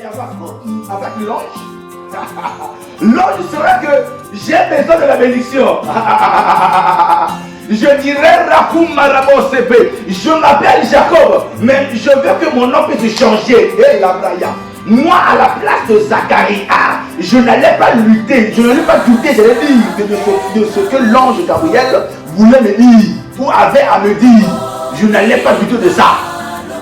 avec l'ange. L'ange serait que j'ai besoin de la bénédiction. Je dirais Rakoum Marabo Sepe. Je m'appelle Jacob, mais je veux que mon nom puisse changer. Et la Braya. Moi, à la place de Zacharie, je n'allais pas lutter, je n'allais pas douter, j'allais dire de ce que l'ange Gabriel voulait me dire, ou avait à me dire. Je n'allais pas douter de ça.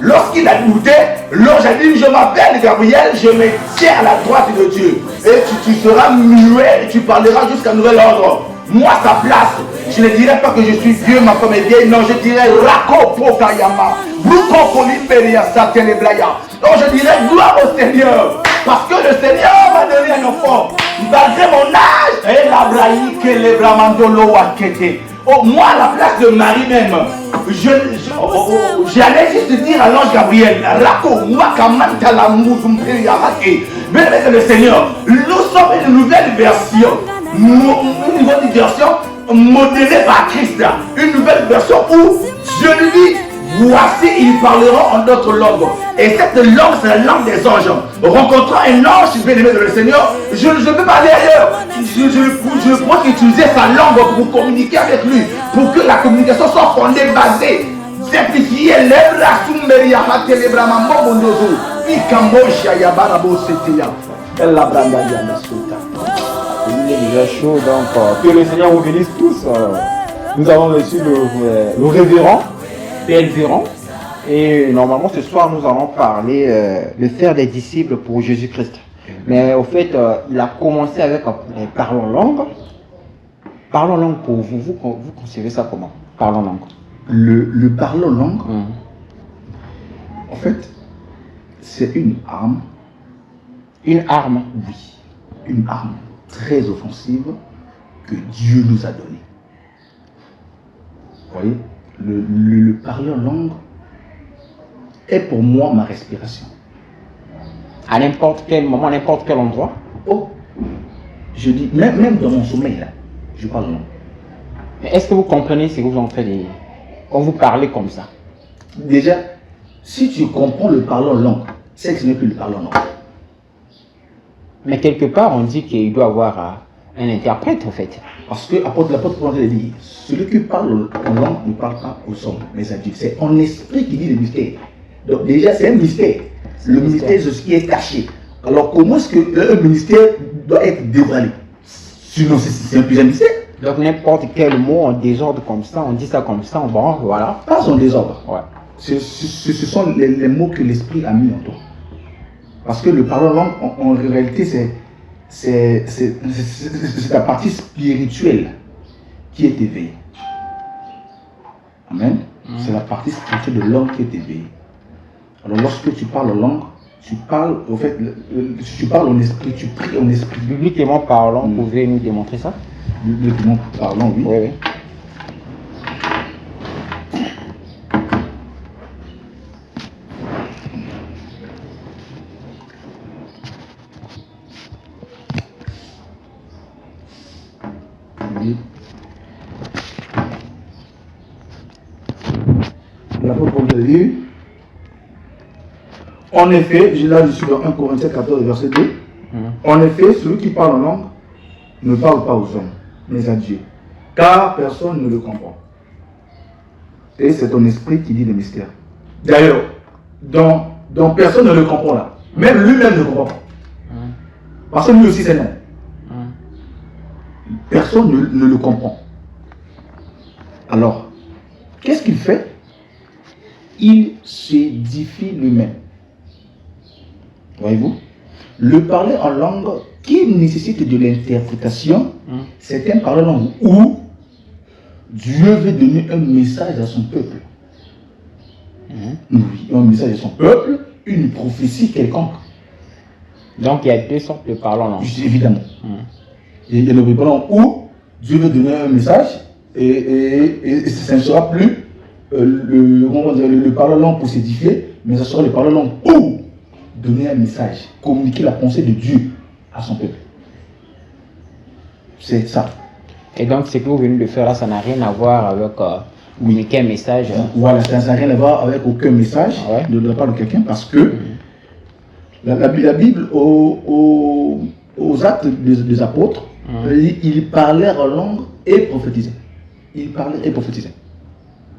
Lorsqu'il a douté, l'ange a dit, je m'appelle Gabriel, je me tiens à la droite de Dieu. Et tu seras muet et tu parleras jusqu'à nouvel ordre. Moi, sa place, je ne dirais pas que je suis vieux, ma femme est vieille. Non, je dirais Rako Pokayama. Donc je dirais gloire au Seigneur. Parce que le Seigneur m'a donné un enfant. Malgré mon âge, et la braïque et les bramandolo wakete. Oh, moi, à la place de Marie même, j'allais juste dire à l'ange Gabriel, Rako, Wakamanta la Mouzumperiarake. Bien le Seigneur, nous sommes une nouvelle version. Une nouvelle version modélée par Christ. Une nouvelle version où Dieu lui dit, voici, ils parleront en d'autres langues. Et cette langue, c'est la langue des anges. Rencontrant un ange, bien-aimé de le Seigneur, je ne peux pas aller ailleurs. Je pourrais utiliser sa langue pour communiquer avec lui. Pour que la communication soit fondée, basée, simplifiée. Il est déjà chaud, donc que le Seigneur vous bénisse tous. Nous avons reçu le révérend, Père Véran, et normalement ce soir nous allons parler de faire des disciples pour Jésus-Christ. Mais au fait, il a commencé avec parlons langue. Parlons langue pour vous, vous concevez ça comment? Parlons langue. Le parlons langue, en fait, c'est une arme. Une arme? Oui, une arme très offensive que Dieu nous a donnée. Vous voyez, le parler en langue est pour moi ma respiration. À n'importe quel moment, à n'importe quel endroit? Oh, je dis, même dans mon sommeil, là, je parle en langue. Mais est-ce que vous comprenez ce que vous en faites quand vous parlez comme ça? Déjà, si tu comprends le parler en langue, c'est que ce n'est plus le parler en langue. Mais quelque part, on dit qu'il doit avoir un interprète, en fait. Parce que l'apôtre Paul dit, celui qui parle en langue ne parle pas aux hommes, mais à Dieu. C'est en esprit qui dit le mystère. Donc déjà, c'est un mystère. Le mystère, c'est ce qui est caché. Alors comment est-ce que le ministère doit être dévoilé? Sinon, c'est un plus un mystère. Donc n'importe quel mot en désordre comme ça, on dit ça comme ça, bon, voilà. Pas en désordre. Ouais. Ce sont les mots que l'esprit a mis en toi. Parce que le parler en langue, en réalité, c'est la partie spirituelle qui est éveillée. Amen. C'est la partie spirituelle de l'homme qui est éveillée. Alors lorsque tu parles en langue, tu parles, au fait, tu parles en esprit, tu pries en esprit. Bibliquement parlant, pouvez nous démontrer ça? Bibliquement parlant, oui. Oui, oui. L'apôtre Paul dit, en effet, là je suis dans 1 Corinthiens 14, verset 2. En effet, celui qui parle en langue ne parle pas aux hommes, mais à Dieu, car personne ne le comprend. Et c'est ton esprit qui dit le mystère. D'ailleurs, donc personne ne le comprend là. Même lui-même ne comprend pas. Parce que lui aussi c'est non. Personne ne le comprend. Alors, qu'est-ce qu'il fait? Il s'édifie lui-même. Voyez-vous? Le parler en langue qui nécessite de l'interprétation, c'est un parler en langue où Dieu veut donner un message à son peuple. Oui, un message à son peuple, une prophétie quelconque. Donc il y a deux sortes de parler en langue. Évidemment. Il y a le parler en langue où Dieu veut donner un message et ça ne sera plus le parler en langue pour s'édifier, mais ça sera le parler en langue où donner un message, communiquer la pensée de Dieu à son peuple. C'est ça. Et donc ce que vous venez de faire là, ça n'a rien à voir avec communiquer un message. Voilà, ça n'a rien à voir avec aucun message de la part de quelqu'un parce que La Bible, aux actes des apôtres, ils parlèrent en langue et prophétisaient. Ils parlaient et prophétisaient.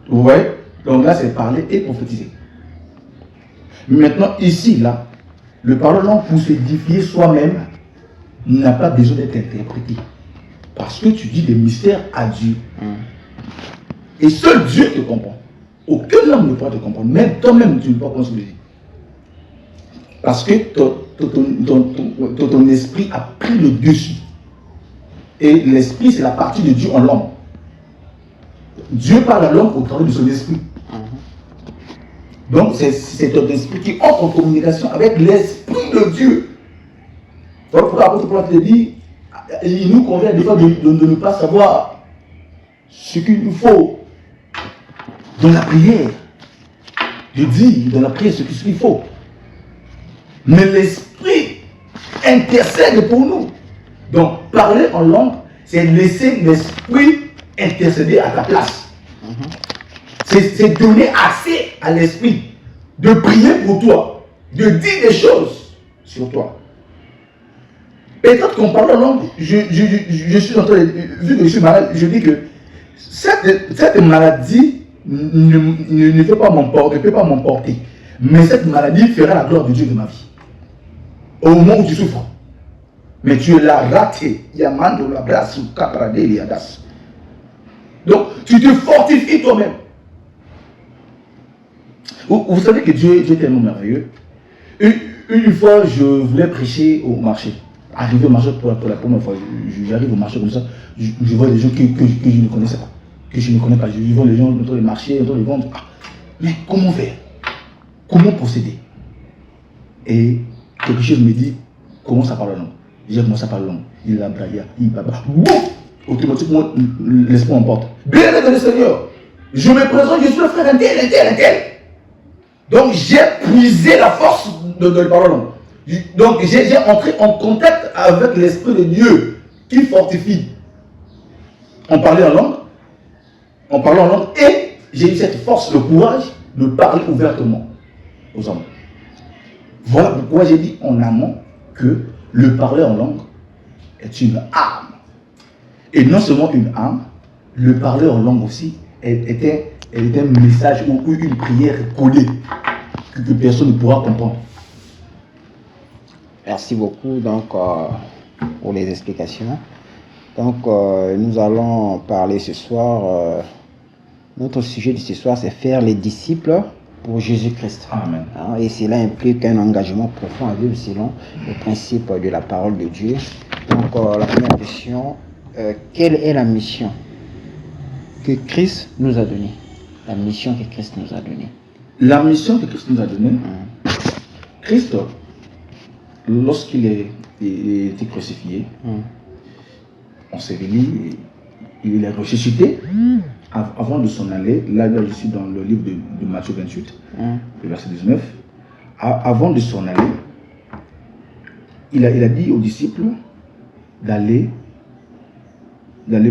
Vous voyez? Donc là, c'est parler et prophétiser. Maintenant, ici, là, le parler en langue pour s'édifier soi-même n'a pas besoin d'être interprété. Parce que tu dis des mystères à Dieu. Et seul Dieu te comprend. Aucun homme ne pourra te comprendre. Même toi-même, tu ne peux pas comprendre ce que je dis. Parce que ton esprit a pris le dessus. Et l'esprit, c'est la partie de Dieu en l'homme. Dieu parle à l'homme au travers de son esprit. Donc, c'est ton esprit qui entre en communication avec l'esprit de Dieu. Voilà pourquoi l'apôtre Paul te dit, il nous convient des fois de ne pas savoir ce qu'il nous faut dans la prière. Je dis dans la prière ce qu'il faut. Mais l'esprit intercède pour nous. Donc, parler en langue, c'est laisser l'esprit intercéder à ta place. C'est donner assez à l'esprit de prier pour toi, de dire des choses sur toi. Peut-être qu'on parle en langue, je suis en train de, vu que je suis malade, je dis que cette maladie ne peut pas m'emporter. Mais cette maladie fera la gloire de Dieu de ma vie. Au moment où tu souffres. Mais tu es là raté. Yamando la brasse ou capradé liadas. Donc, tu te fortifies toi-même. Vous savez que Dieu est tellement merveilleux. Une fois, je voulais prêcher au marché. Arrivé au marché pour la première fois, j'arrive au marché comme ça, je vois des gens que je ne connaissais pas. Que je ne connais pas. Je vois les gens dans les marchés, dans les ventes. Ah, mais comment faire? Comment procéder? Et quelque chose me dit, commence à parler langue. J'ai commencé à parler langue. Il a braillé, il baba. Boum! Automatiquement, l'esprit m'emporte. Bien aimé le Seigneur, je me présente, je suis le frère un tel. Donc j'ai puisé la force de parler langue. Donc j'ai entré en contact avec l'Esprit de Dieu qui fortifie. On parlait en langue, et j'ai eu cette force, le courage de parler ouvertement aux hommes. Voilà pourquoi j'ai dit en amont que le parler en langue est une arme. Et non seulement une arme, le parler en langue aussi était un message ou une prière codée que personne ne pourra comprendre. Merci beaucoup donc, pour les explications. Donc, nous allons parler ce soir. Notre sujet de ce soir, c'est faire les disciples pour Jésus-Christ. Amen. Et cela implique un engagement profond à vivre selon le principe de la parole de Dieu. Donc, la première question, quelle est la mission que Christ nous a donnée? La mission que Christ nous a donnée. La mission que Christ nous a donnée, Christ, lorsqu'il été crucifié, enseveli, il est ressuscité. Avant de s'en aller, là je suis dans le livre de Matthieu 28, le verset 19. Avant de s'en aller, il a dit aux disciples d'aller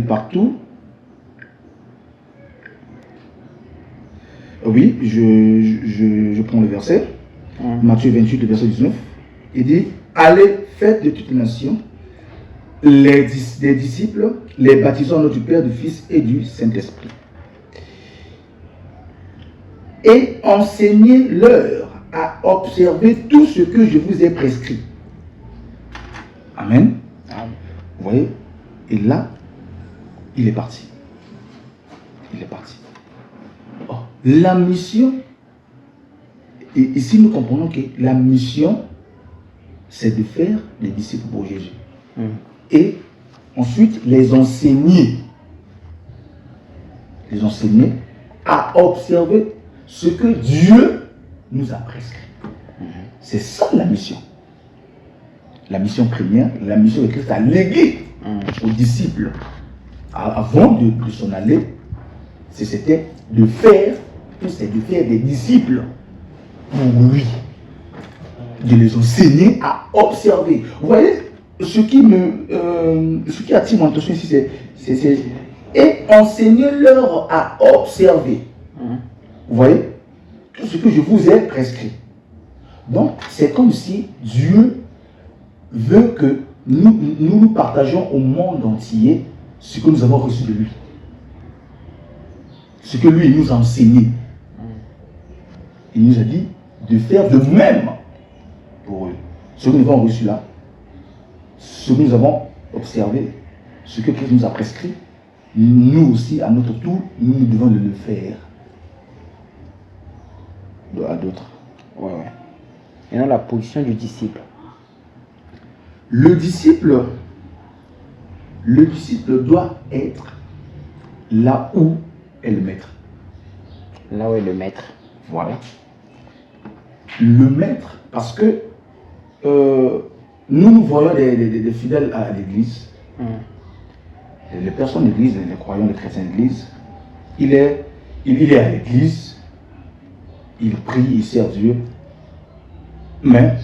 partout. Oui, je prends le verset. Matthieu 28, le verset 19. Il dit, allez, faites de toutes les nations des disciples, les baptisant au nom du Père, du Fils et du Saint-Esprit. Et enseignez-leur à observer tout ce que je vous ai prescrit. Amen. Vous voyez? Et là, il est parti. Oh, la mission, et ici nous comprenons que la mission, c'est de faire des disciples pour Jésus. Et ensuite, les enseigner à observer ce que Dieu nous a prescrit. C'est ça la mission. La mission première, la mission de Christ a légué aux disciples. Avant de s'en aller, c'était de faire des disciples pour lui. De les enseigner à observer. Vous voyez, ce qui attire mon attention ici, c'est et enseignez-leur à observer. Vous voyez, tout ce que je vous ai prescrit. Donc, c'est comme si Dieu veut que nous partageons au monde entier ce que nous avons reçu de lui. Ce que lui nous a enseigné. Il nous a dit de faire de même pour eux. Ce que nous avons reçu là, ce que nous avons observé, ce que Christ nous a prescrit, nous aussi, à notre tour, nous devons le faire à d'autres. Ouais. Et dans la position du disciple. Le disciple doit être là où est le maître. Là où est le maître. Voilà. Le maître, parce que nous voyons des fidèles à l'église, les personnes de l'église, les croyants, les chrétiens de l'église, il est à l'église, il prie, il sert Dieu, mais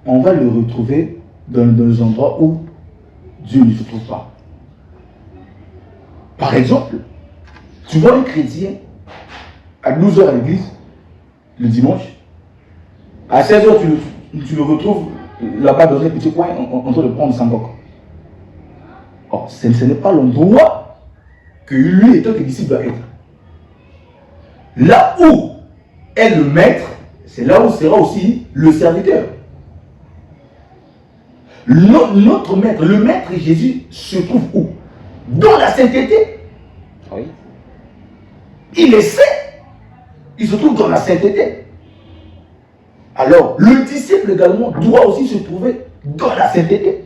on va le retrouver dans des endroits où Dieu ne se trouve pas. Par exemple, tu vois un chrétien à 12h à l'église, le dimanche, à 16h tu le retrouves là-bas dans un petit coin en train de prendre son boc. Or, ce n'est pas l'endroit que lui, étant que disciple, doit être. Là où est le maître, c'est là où sera aussi le serviteur. Notre maître, le maître Jésus, se trouve où? Dans la sainteté. Oui. Il est saint. Il se trouve dans la sainteté. Alors, le disciple également doit aussi se trouver dans la sainteté.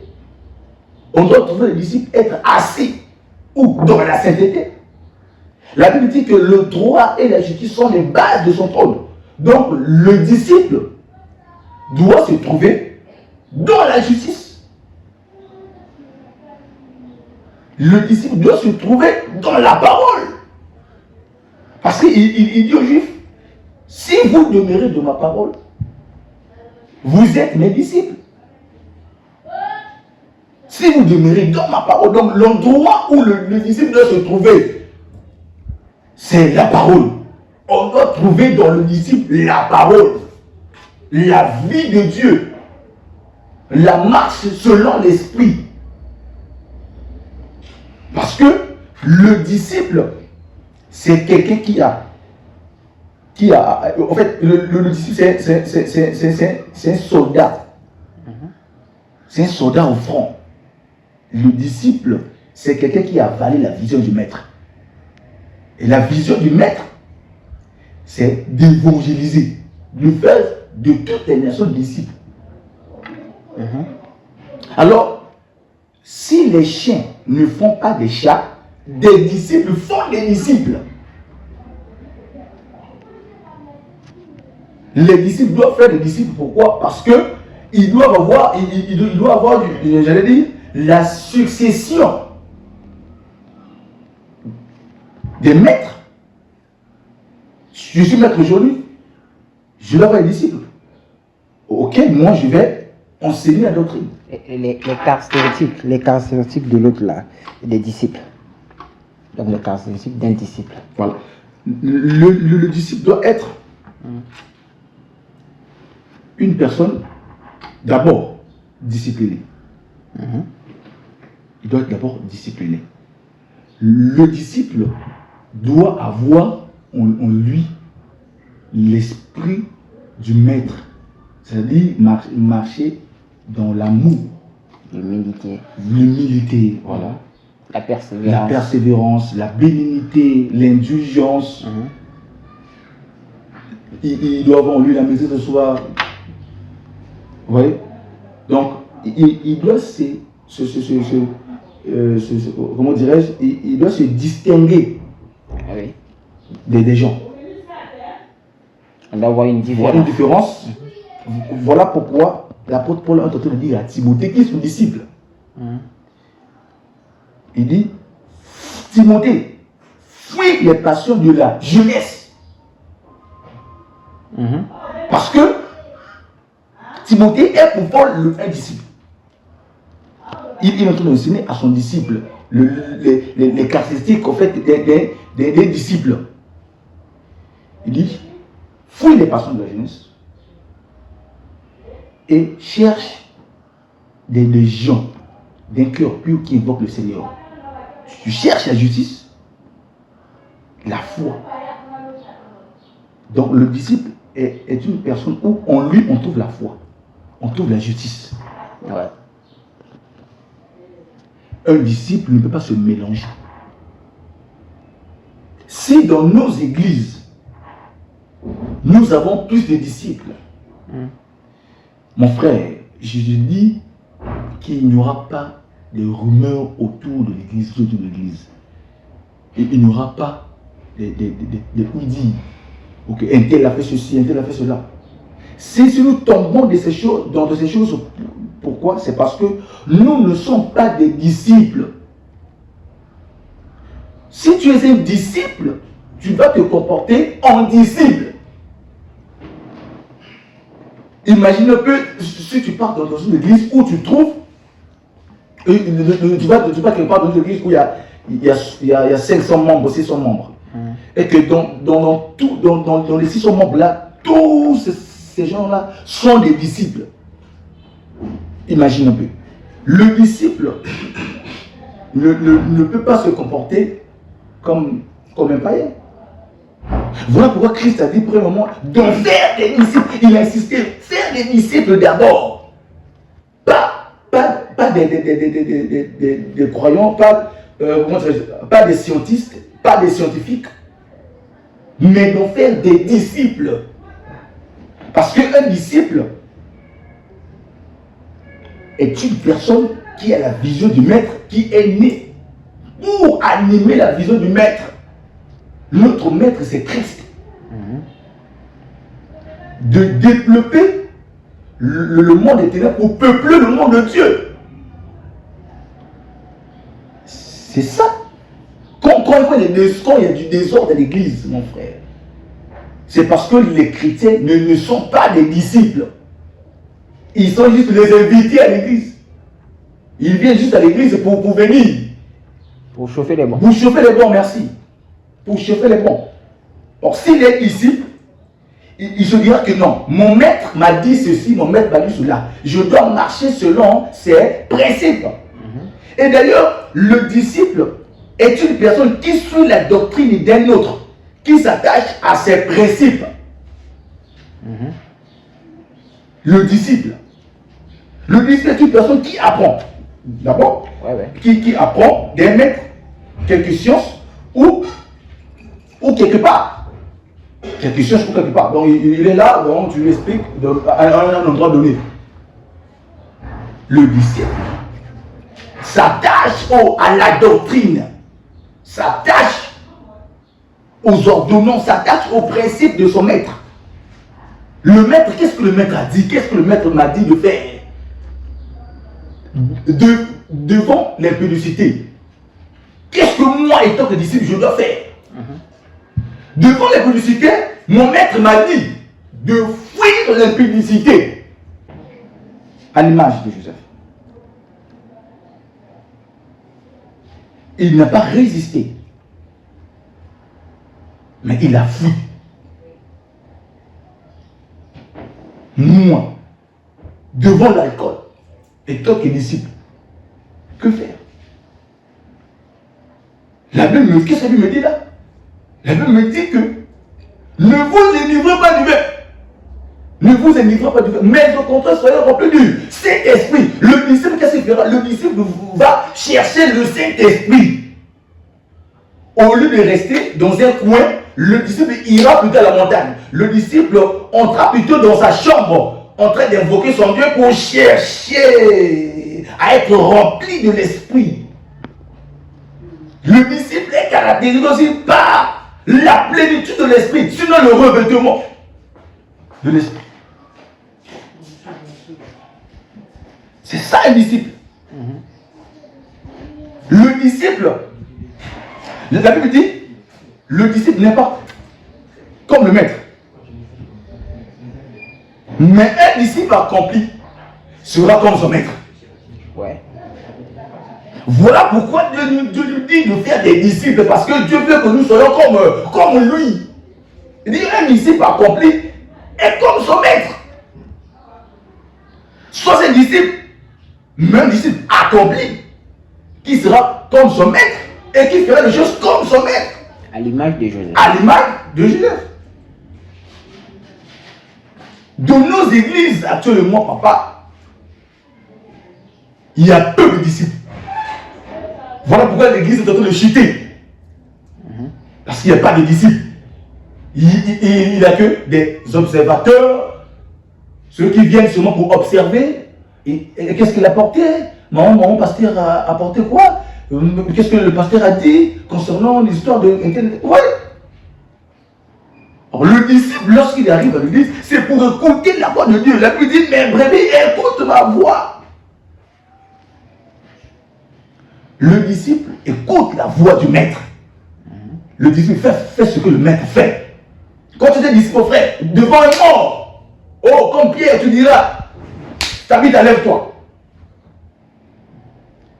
On doit trouver le disciple être assis ou dans la sainteté. La Bible dit que le droit et la justice sont les bases de son trône. Donc, le disciple doit se trouver dans la justice. Le disciple doit se trouver dans la parole. Parce qu'il dit aux Juifs, si vous demeurez de ma parole, vous êtes mes disciples. Si vous demeurez dans ma parole, donc l'endroit où le disciple doit se trouver, c'est la parole. On doit trouver dans le disciple la parole, la vie de Dieu, la marche selon l'esprit. Parce que le disciple, c'est quelqu'un qui a en fait, le disciple, c'est un soldat. C'est un soldat au front. Le disciple, c'est quelqu'un qui a avalé la vision du maître. Et la vision du maître, c'est d'évangéliser, de faire de toutes les nations disciples. Alors, si les chiens ne font pas des chats, des disciples font des disciples. Les disciples doivent faire des disciples. Pourquoi? Parce que ils doivent avoir, j'allais dire, la succession des maîtres. Je suis maître aujourd'hui, je dois avoir des disciples auxquels moi je vais enseigner la doctrine. Les caractéristiques de l'autre là, des disciples. Donc les caractéristiques d'un disciple. Voilà. Le disciple doit être une personne d'abord disciplinée. Il doit être d'abord discipliné. Le disciple doit avoir en lui l'esprit du maître, c'est-à-dire marcher dans l'amour, l'humilité, voilà. La persévérance, la bénignité, l'indulgence. Il doit avoir en lui la maîtrise de soi. Vous voyez? Donc, il doit comment dirais-je, il doit se distinguer des gens. On doit avoir une différence. Une différence. Voilà pourquoi l'apôtre Paul a tenté de dire à Timothée, qui est son disciple. Il dit, Timothée, fuis les passions de la jeunesse. Parce que Timothée est pour Paul un disciple. Il est en train d'enseigner à son disciple les caractéristiques en fait, des disciples. Il dit, fuis les passions de la jeunesse, et cherche des gens d'un cœur pur qui invoquent le Seigneur. Tu cherches la justice, la foi. Donc le disciple est une personne où en lui on trouve la foi, on trouve la justice. Ouais. Un disciple ne peut pas se mélanger. Si dans nos églises, nous avons plus de disciples, mon frère, je te dis qu'il n'y aura pas de rumeurs autour de l'église, Et il n'y aura pas de oui-dire. Ok, un tel a fait ceci, un tel a fait cela. Si nous tombons de ces choses, dans de ces choses, pourquoi? C'est parce que nous ne sommes pas des disciples. Si tu es un disciple, tu dois te comporter en disciple. Imagine un peu si tu pars dans une église où tu trouves, tu vas quelque part dans une église où il y a 500 membres, 600 membres. Et que dans les 600 membres-là, tous ces gens-là sont des disciples. Imagine un peu. Le disciple ne peut pas se comporter comme un païen. Voilà pourquoi Christ a dit, premièrement, d'en faire des disciples. Il a insisté, faire des disciples d'abord. Pas des croyants, pas des scientistes, pas des scientifiques, mais d'en faire des disciples. Parce qu'un disciple est une personne qui a la vision du maître, qui est née pour animer la vision du maître. Notre maître, c'est Christ. De développer le monde éternel pour peupler le monde de Dieu. C'est ça. Quand il y a du désordre dans l'église, mon frère, c'est parce que les chrétiens ne sont pas des disciples. Ils sont juste les invités à l'église. Ils viennent juste à l'église pour venir. Pour chauffer les bons. Pour chauffer les bons, merci. Pour chauffer les bons. Donc s'il est disciple, il se dira que non, mon maître m'a dit ceci, mon maître m'a dit cela. Je dois marcher selon ses principes. Et d'ailleurs, le disciple est une personne qui suit la doctrine d'un autre, qui s'attache à ses principes. Le disciple est une personne qui apprend. D'abord, qui apprend d'un maître quelque science ou quelque part. Quelque chose ou quelque part. Donc il est là, donc tu lui expliques à un endroit donné. Le disciple s'attache à la doctrine, s'attache aux ordonnances, s'attache aux principes de son maître. Le maître, qu'est-ce que le maître a dit? Qu'est-ce que le maître m'a dit de faire? Devant l'impudicité, qu'est-ce que moi, étant que disciple, je dois faire? Devant l'impudicité, mon maître m'a dit de fuir l'impudicité. À l'image de Joseph. Il n'a pas résisté, mais il a fui. Moi, devant l'alcool, et toi qui es disciple, que faire? La Bible, qu'est-ce que la Bible me dit là? La Bible me dit que ne vous enivrez pas du vin. Ne vous enivrez pas du vin, mais au contraire, soyez remplis du Saint-Esprit. Le disciple, qu'est-ce qu'il fera? Le disciple va chercher le Saint-Esprit. Au lieu de rester dans un coin, le disciple ira plutôt à la montagne. Le disciple entrera plutôt dans sa chambre, en train d'invoquer son Dieu pour chercher à être rempli de l'Esprit. Le disciple est caractérisé aussi par la plénitude de l'Esprit, sinon le revêtement de l'Esprit. C'est ça un disciple. Le disciple, la Bible dit, le disciple n'est pas comme le maître. Mais un disciple accompli sera comme son maître. Ouais. Voilà pourquoi Dieu nous dit de faire des disciples, parce que Dieu veut que nous soyons comme lui. Il dit un disciple accompli est comme son maître. disciple, même disciple accompli, qui sera comme son maître et qui fera des choses comme son maître. À l'image de Joseph. À l'image de Joseph. De nos églises actuellement, papa, il y a peu de disciples. Voilà pourquoi l'église est en train de chuter. Parce qu'il n'y a pas de disciples. Il n'y a que des observateurs, ceux qui viennent seulement pour observer. Et qu'est-ce qu'il a apporté? Mon pasteur a apporté quoi? Qu'est-ce que le pasteur a dit concernant l'histoire de Internet? Ouais. Alors, le disciple, lorsqu'il arrive à l'église, c'est pour écouter la voix de Dieu. La Bible dit, mais brebis, écoute ma voix. Le disciple écoute la voix du maître. Le disciple fait ce que le maître fait. Quand tu es disciple, frère, devant un mort, oh, comme Pierre, tu diras, Tabitha, lève-toi.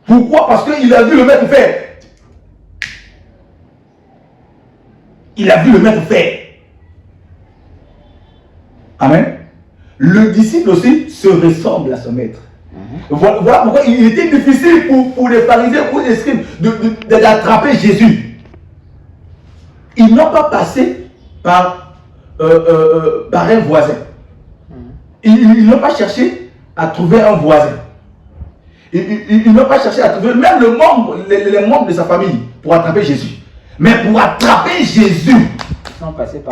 Pourquoi? Parce qu'il a vu le maître faire. Il a vu le maître faire. Amen. Le disciple aussi se ressemble à son maître. Voilà pourquoi il était difficile pour les pharisiens, pour les scribes, d'attraper Jésus. Ils n'ont pas passé par un voisin. Ils n'ont pas cherché à trouver un voisin. Ils n'ont pas cherché à trouver même les membres de sa famille pour attraper Jésus. Mais pour attraper Jésus,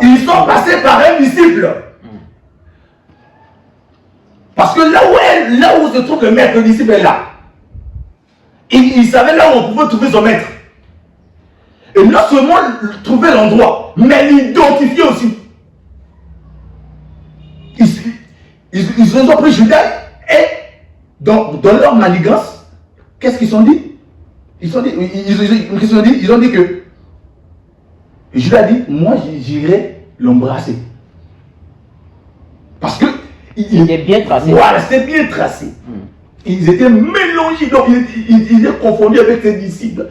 ils sont passés par un disciple. Parce que là où se trouve le maître, le disciple est là. Il savait là où on pouvait trouver son maître. Et non seulement trouver l'endroit, mais l'identifier aussi. Ils ont pris Judas et dans leur manigance, qu'est-ce qu'ils ont dit? Ils ont dit que Judas a dit, moi j'irai l'embrasser. Parce que il est bien tracé. Voilà, c'est bien tracé. Ils étaient mélangés, donc ils étaient confondus avec ses disciples.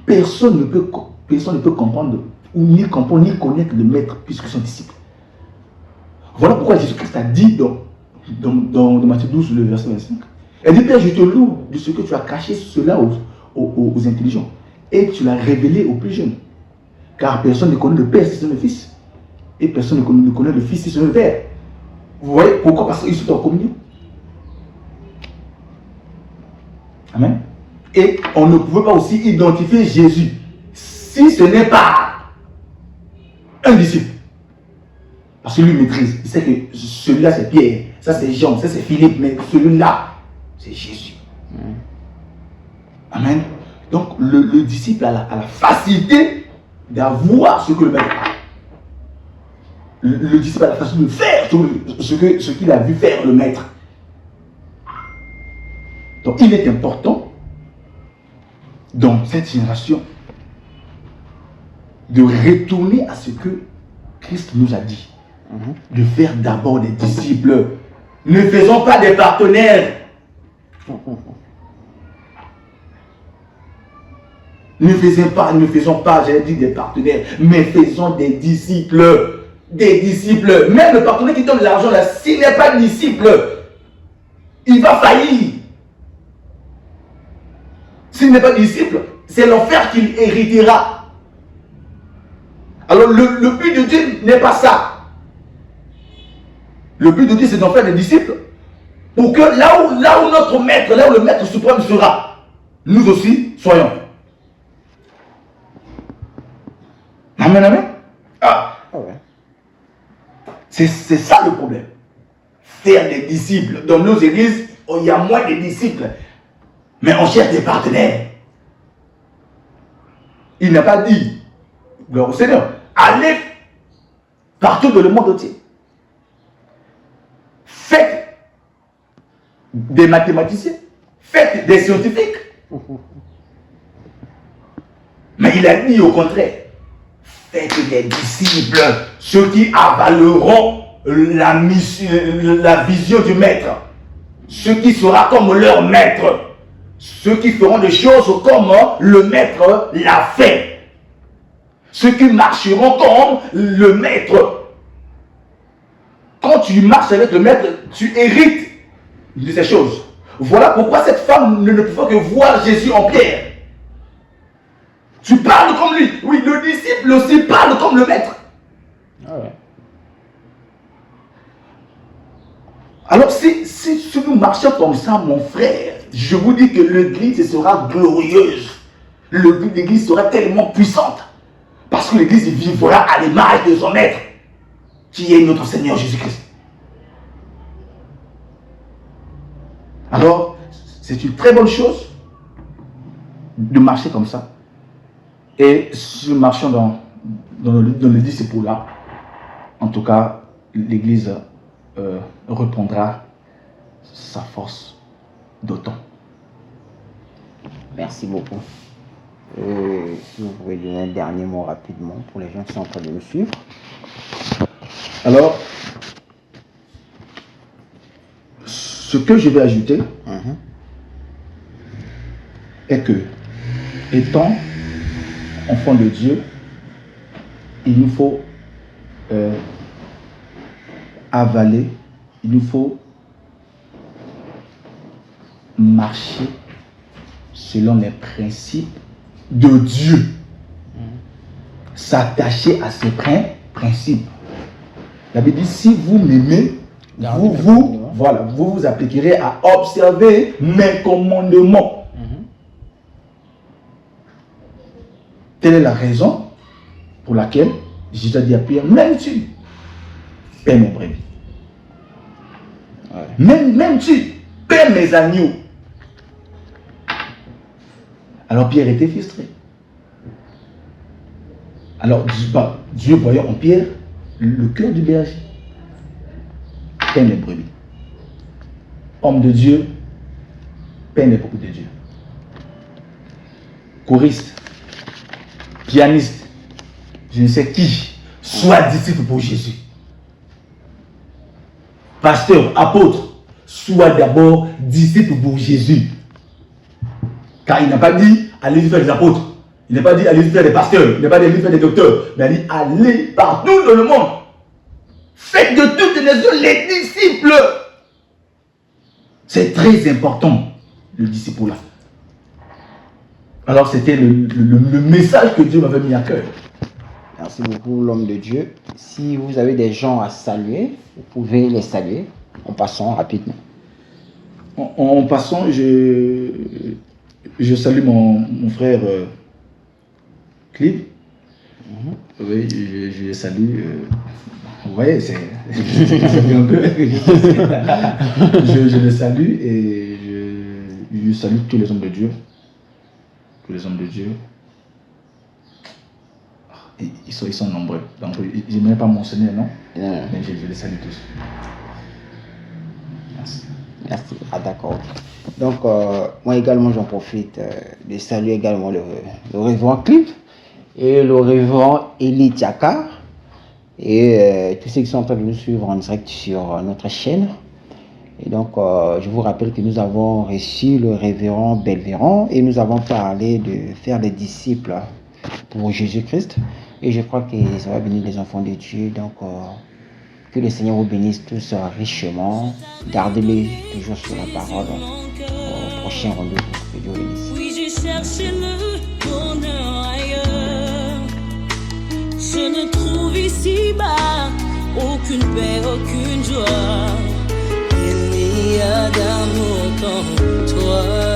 Personne ne peut comprendre, ou ni comprendre, ni connaître le maître, puisque son disciple. Voilà pourquoi Jésus-Christ a dit dans Matthieu 12, le verset 25. Elle dit, Père, je te loue de ce que tu as caché cela aux intelligents, et tu l'as révélé aux plus jeunes. Car personne ne connaît le Père si c'est le Fils. Et personne ne connaît le Fils si c'est le Père. Vous voyez pourquoi? Parce qu'ils sont en communion. Amen. Et on ne pouvait pas aussi identifier Jésus si ce n'est pas un disciple. Parce que lui maîtrise. Il sait que celui-là c'est Pierre, ça c'est Jean, ça c'est Philippe, mais celui-là c'est Jésus. Amen. Donc le disciple a la facilité d'avoir ce que le maître a. Le disciple a la façon de faire ce qu'il a vu faire le maître. Donc il est important dans cette génération de retourner à ce que Christ nous a dit. De faire d'abord des disciples. Ne faisons pas des partenaires. Ne faisons pas, j'allais dire des partenaires, mais faisons des disciples. Des disciples. Même le partenaire qui donne l'argent là, s'il n'est pas disciple, il va faillir. S'il n'est pas disciple, c'est l'enfer qu'il héritera. Alors le but de Dieu n'est pas ça. Le but de Dieu, c'est d'en faire des disciples. Pour que là où notre maître, là où le maître suprême sera, nous aussi soyons. Amen, amen. C'est ça le problème. Faire des disciples. Dans nos églises, il y a moins de disciples. Mais on cherche des partenaires. Il n'a pas dit, gloire au Seigneur, allez partout dans le monde entier. Faites des mathématiciens. Faites des scientifiques. Mais il a dit au contraire, faites des disciples, ceux qui avaleront la vision du maître, ceux qui seront comme leur maître, ceux qui feront des choses comme le maître l'a fait, ceux qui marcheront comme le maître. tu marches avec le maître, tu hérites de ces choses. Voilà pourquoi cette femme ne pouvait que voir Jésus en Pierre. Tu parles comme lui. Oui, le disciple aussi parle comme le maître. Ah ouais. Alors si nous marchons comme ça, mon frère, je vous dis que l'église sera glorieuse. L'église sera tellement puissante. Parce que l'église vivra à l'image de son maître, qui est notre Seigneur Jésus-Christ. Alors, c'est une très bonne chose de marcher comme ça. Et si nous marchons dans le disciple-là, en tout cas, l'église reprendra sa force d'autant. Merci beaucoup. Si vous pouvez donner un dernier mot rapidement pour les gens qui sont en train de nous suivre. Alors, ce que je vais ajouter est que, étant enfant de Dieu, il nous faut avaler, il nous faut marcher selon les principes de Dieu. S'attacher à ces principes. La Bible dit, si vous m'aimez, vous vous appliquerez à observer mes commandements. Telle est la raison pour laquelle Jésus a dit à Pierre, même tu paie mes brebis. Même tu paie mes agneaux. Alors Pierre était frustré. Alors Dieu voyant en Pierre le cœur du berger. Paie les brebis. Homme de Dieu, paie les brebis de Dieu. Choriste, pianiste, je ne sais qui, soit disciple pour Jésus. Pasteur, apôtre, soit d'abord disciple pour Jésus. Car il n'a pas dit allez faire des apôtres. Il n'a pas dit allez faire des pasteurs. Il n'a pas dit allez faire des docteurs. Mais il a dit allez partout dans le monde. Faites de toutes les nations les disciples. C'est très important, le disciple là. Alors c'était le message que Dieu m'avait mis à cœur. Merci beaucoup, l'homme de Dieu. Si vous avez des gens à saluer, vous pouvez les saluer en passant rapidement. En passant, je salue mon frère Clip. Oui, je le salue. Vous voyez, c'est un peu. Je le salue et je salue tous les hommes de Dieu. Tous les hommes de Dieu. Ils sont nombreux. Donc, je n'aimerais pas mentionner, non? Mais je les salue tous. Merci. Merci. Ah, d'accord. Donc, moi également, j'en profite de saluer également le révérend Clip et le révérend Eli Diaka et tous ceux qui sont en train de nous suivre en direct sur notre chaîne. Et donc, je vous rappelle que nous avons reçu le révérend Belvéran et nous avons parlé de faire des disciples pour Jésus-Christ. Et je crois que ça va bénir les enfants de Dieu. Donc, que le Seigneur vous bénisse tous richement. Gardez-les toujours sur la parole. Au prochain rendez-vous. Que Dieu vous bénisse. Oui, j'ai cherché le bonheur ailleurs. Je ne trouve ici-bas aucune paix, aucune joie. Il n'y a d'amour qu'en toi.